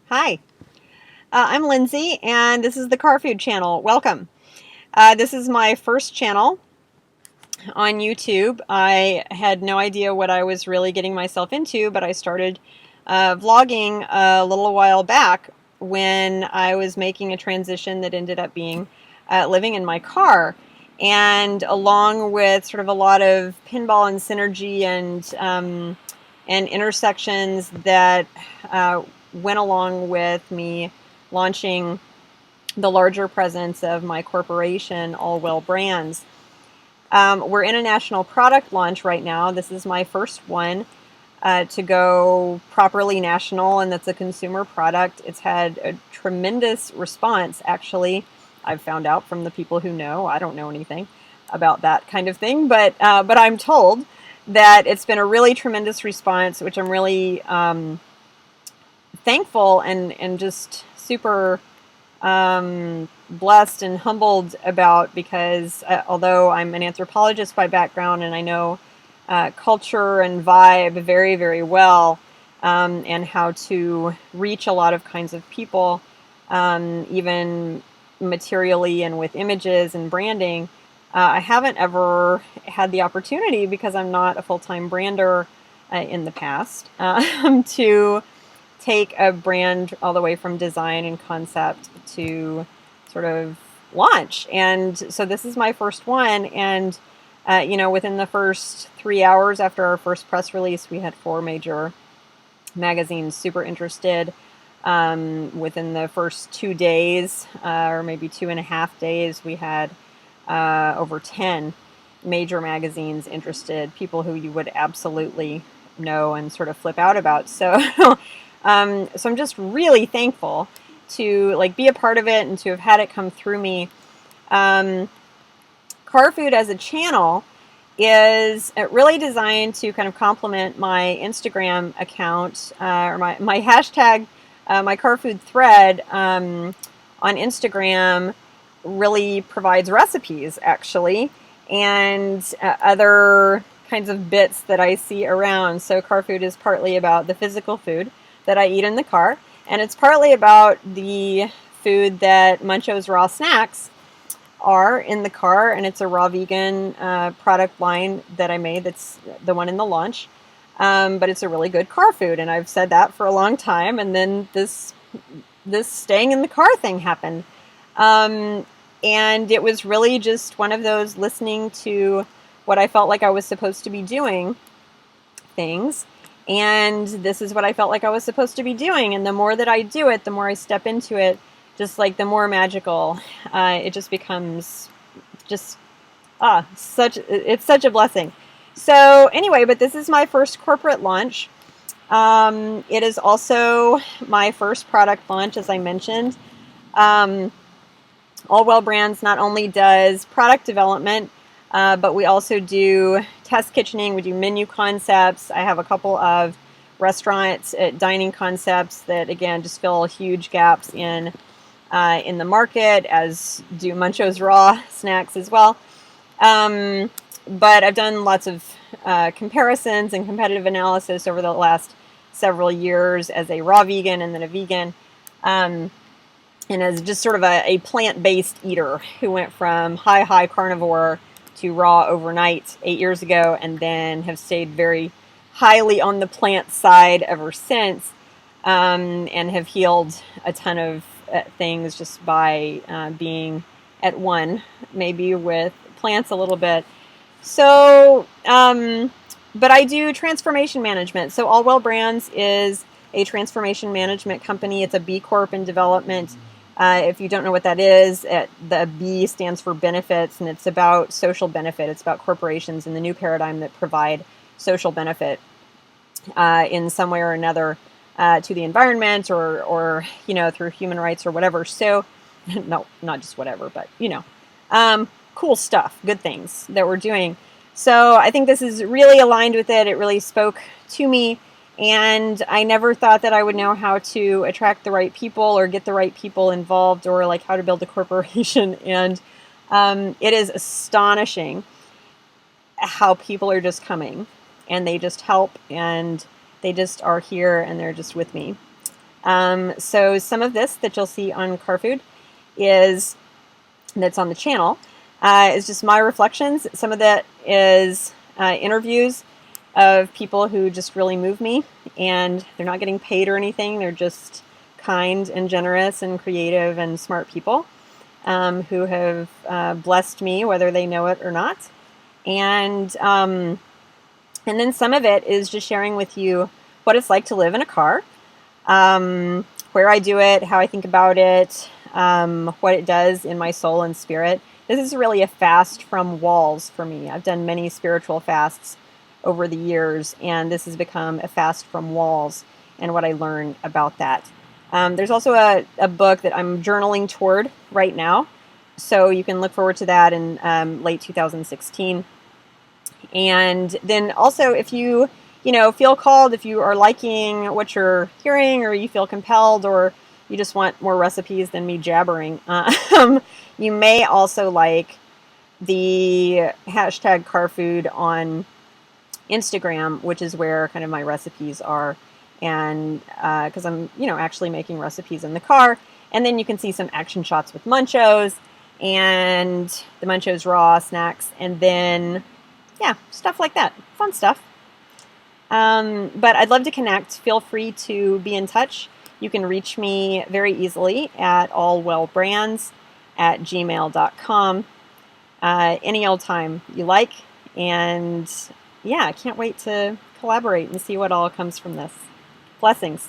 Hi, I'm Lindsay, and this is the CarFood channel. Welcome. This is my first channel on YouTube. I had no idea what I was really getting myself into, but I started vlogging a little while back when I was making a transition that ended up being living in my car. And along with sort of a lot of pinball and synergy and intersections that went along with me launching the larger presence of my corporation, All Well Brands. We're in a national product launch right now. This is my first one to go properly national, and that's a consumer product. It's had a tremendous response, actually. I've found out from the people who know. I don't know anything about that kind of thing, but I'm told that it's been a really tremendous response, which I'm really thankful and just super blessed and humbled about, because although I'm an anthropologist by background and I know culture and vibe very, very well, and how to reach a lot of kinds of people, even materially and with images and branding, I haven't ever had the opportunity, because I'm not a full-time brander in the past, to take a brand all the way from design and concept to sort of launch. And so this is my first one. And, within the first 3 hours after our first press release, we had 4 major magazines super interested. Within the first 2 days, or maybe 2.5 days, we had over 10 major magazines interested, people who you would absolutely know and sort of flip out about. So so I'm just really thankful to be a part of it and to have had it come through me. CarFood as a channel is really designed to kind of complement my Instagram account, or my hashtag, my CarFood thread on Instagram really provides recipes, actually, and other kinds of bits that I see around. So CarFood is partly about the physical food that I eat in the car, and it's partly about the food that Muncho's Raw Snacks are in the car, and it's a raw vegan product line that I made. That's the one in the launch, but it's a really good car food, and I've said that for a long time. And then this staying in the car thing happened, and it was really just one of those listening to what I felt like I was supposed to be doing things. And this is what I felt like I was supposed to be doing. And the more that I do it, the more I step into it, just like the more magical it just becomes. Just it's such a blessing. So anyway, but this is my first corporate launch. It is also my first product launch, as I mentioned. All Well Brands not only does product development, but we also do test kitchening. We do menu concepts. I have a couple of restaurants, dining concepts that, again, just fill huge gaps in the market, as do Muncho's Raw Snacks as well. But I've done lots of comparisons and competitive analysis over the last several years as a raw vegan and then a vegan. And as just sort of a plant-based eater who went from high carnivore to raw overnight 8 years ago, and then have stayed very highly on the plant side ever since, and have healed a ton of things just by being at one, maybe with plants a little bit. So, but I do transformation management. So All Well Brands is a transformation management company. It's a B Corp in development. If you don't know what that is, the B stands for benefits, and it's about social benefit. It's about corporations in the new paradigm that provide social benefit in some way or another to the environment, or through human rights or whatever. So, no, not just whatever, but cool stuff, good things that we're doing. So I think this is really aligned with it. It really spoke to me. And I never thought that I would know how to attract the right people or get the right people involved, or how to build a corporation. And it is astonishing how people are just coming and they just help, and they just are here and they're just with me. So some of this that you'll see on CarFood is that's on the channel is just my reflections. Some of that is interviews of people who just really move me, and they're not getting paid or anything. They're just kind and generous and creative and smart people who have blessed me, whether they know it or not. And then some of it is just sharing with you what it's like to live in a car, where I do it, how I think about it, what it does in my soul and spirit. This is really a fast from walls for me. I've done many spiritual fasts over the years, and this has become a fast from walls and what I learned about that. There's also a book that I'm journaling toward right now, so you can look forward to that in late 2016. And then also, if you feel called, if you are liking what you're hearing, or you feel compelled, or you just want more recipes than me jabbering, you may also like the hashtag CarFood on Instagram, which is where kind of my recipes are. And because I'm actually making recipes in the car. And then you can see some action shots with Munchos and the Munchos raw snacks, and then stuff like that, fun stuff. But I'd love to connect. Feel free to be in touch. You can reach me very easily at allwellbrands@gmail.com any old time you like. And I can't wait to collaborate and see what all comes from this. Blessings.